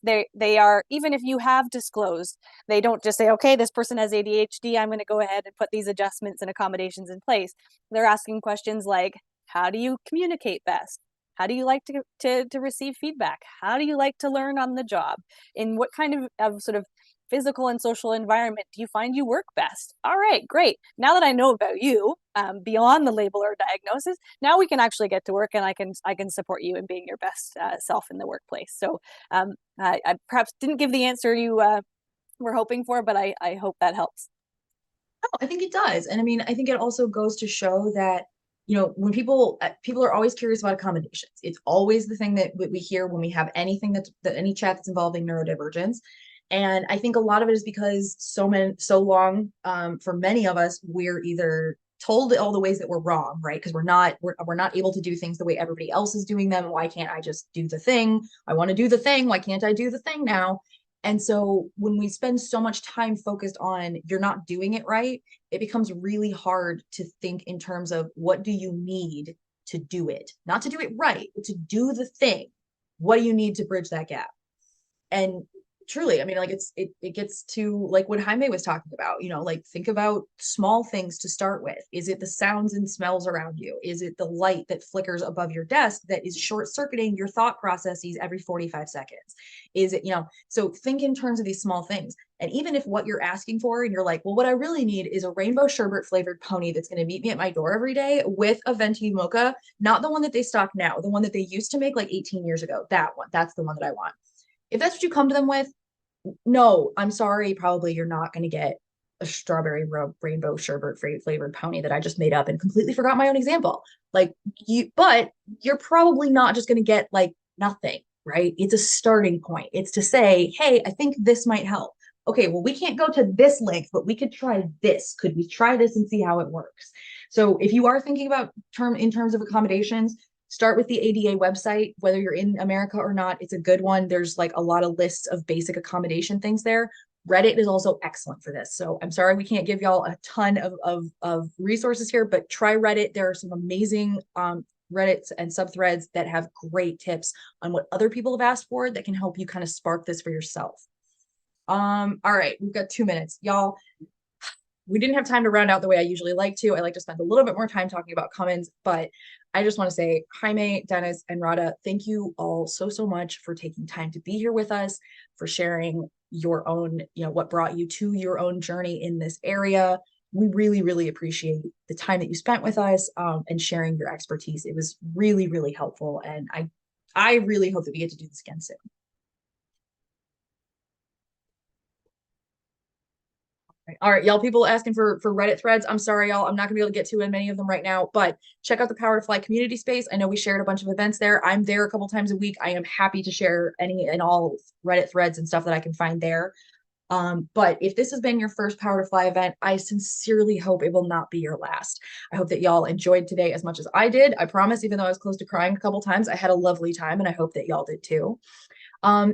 S4: They are, even if you have disclosed, they don't just say, okay, this person has ADHD, I'm going to go ahead and put these adjustments and accommodations in place. They're asking questions like, how do you communicate best? How do you like to receive feedback? How do you like to learn on the job? In what kind of sort of physical and social environment do you find you work best? All right, great. Now that I know about you, beyond the label or diagnosis, now we can actually get to work, and I can support you in being your best self in the workplace. So I perhaps didn't give the answer you were hoping for, but I hope that helps.
S1: Oh, I think it does. And I mean, I think it also goes to show that, you know, when people are always curious about accommodations. It's always the thing that we hear when we have anything that any chat that's involving neurodivergence. And I think a lot of it is because so long, for many of us, we're either told all the ways that we're wrong, right? Because we're not able to do things the way everybody else is doing them. Why can't I just do the thing? I want to do the thing. Why can't I do the thing now? And so when we spend so much time focused on you're not doing it right, it becomes really hard to think in terms of what do you need to do it? Not to do it right, but to do the thing. What do you need to bridge that gap? And truly, I mean, like it gets to like what Jaime was talking about, you know, like think about small things to start with. Is it the sounds and smells around you? Is it the light that flickers above your desk that is short-circuiting your thought processes every 45 seconds? Is it, you know, so think in terms of these small things. And even if what you're asking for, and you're like, well, what I really need is a rainbow sherbet flavored pony that's going to meet me at my door every day with a venti mocha, not the one that they stock now, the one that they used to make like 18 years ago. That one, that's the one that I want. If that's what you come to them with, no, I'm sorry, probably you're not going to get a strawberry rainbow sherbet flavored pony that I just made up and completely forgot my own example. Like but you're probably not just going to get like nothing, right? It's a starting point. It's to say, hey, I think this might help. Okay, well, we can't go to this length, but we could try this. Could we try this and see how it works? So if you are thinking about in terms of accommodations, start with the ADA website, whether you're in America or not. It's a good one. There's like a lot of lists of basic accommodation things there. Reddit is also excellent for this. So I'm sorry we can't give y'all a ton of resources here, but try Reddit. There are some amazing Reddits and subthreads that have great tips on what other people have asked for that can help you kind of spark this for yourself. All right, we've got 2 minutes. Y'all, we didn't have time to round out the way I usually like to. I like to spend a little bit more time talking about Cummins, but I just want to say, Jaime, Dennis, and Rada, thank you all so much for taking time to be here with us, for sharing your own, you know, what brought you to your own journey in this area. We really appreciate the time that you spent with us and sharing your expertise. It was really helpful, and I really hope that we get to do this again soon. All right, y'all, people asking for Reddit threads. I'm sorry, y'all. I'm not gonna be able to get to many of them right now, but check out the Power to Fly community space. I know we shared a bunch of events there. I'm there a couple times a week. I am happy to share any and all Reddit threads and stuff that I can find there. But if this has been your first Power to Fly event, I sincerely hope it will not be your last. I hope that y'all enjoyed today as much as I did. I promise, even though I was close to crying a couple times, I had a lovely time, and I hope that y'all did too.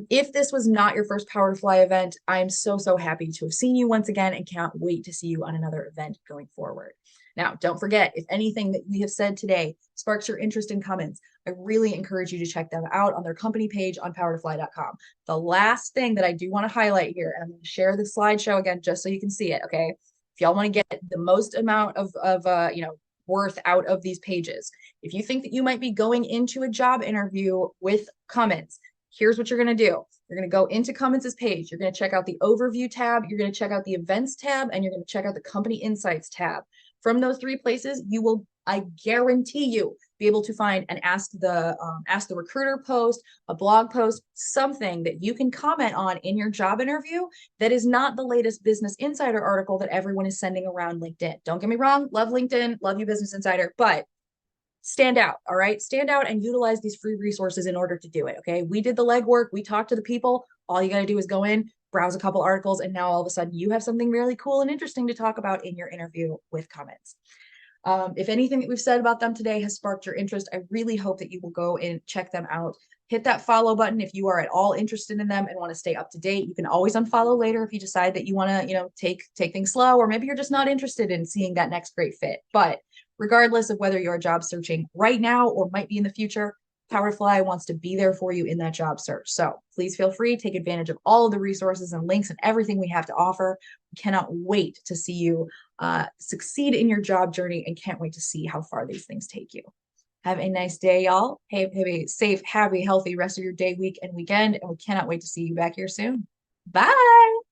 S1: If this was not your first Power to Fly event, I'm so happy to have seen you once again and can't wait to see you on another event going forward. Now, don't forget, if anything that we have said today sparks your interest in Cummins, I really encourage you to check them out on their company page on powertofly.com. The last thing that I do want to highlight here, and I'm going to share the slideshow again just so you can see it, okay? If y'all want to get the most amount of worth out of these pages, if you think that you might be going into a job interview with Cummins, here's what you're going to do. You're going to go into Cummins's page. You're going to check out the overview tab. You're going to check out the events tab, and you're going to check out the company insights tab. From those 3 places, I guarantee you, be able to find an ask the recruiter post, a blog post, something that you can comment on in your job interview that is not the latest Business Insider article that everyone is sending around LinkedIn. Don't get me wrong, love LinkedIn, love you Business Insider, but stand out, all right? Stand out and utilize these free resources in order to do it, okay? We did the legwork, we talked to the people. All you got to do is go in, browse a couple articles, and now all of a sudden you have something really cool and interesting to talk about in your interview with Cummins. If anything that we've said about them today has sparked your interest, I really hope that you will go and check them out. Hit that follow button if you are at all interested in them and want to stay up to date. You can always unfollow later if you decide that you want to, take things slow, or maybe you're just not interested in seeing that next great fit. But regardless of whether you're job searching right now or might be in the future, Powerfly wants to be there for you in that job search. So please feel free, take advantage of all of the resources and links and everything we have to offer. We cannot wait to see you succeed in your job journey and can't wait to see how far these things take you. Have a nice day, y'all. Have a safe, happy, healthy rest of your day, week, and weekend. And we cannot wait to see you back here soon. Bye.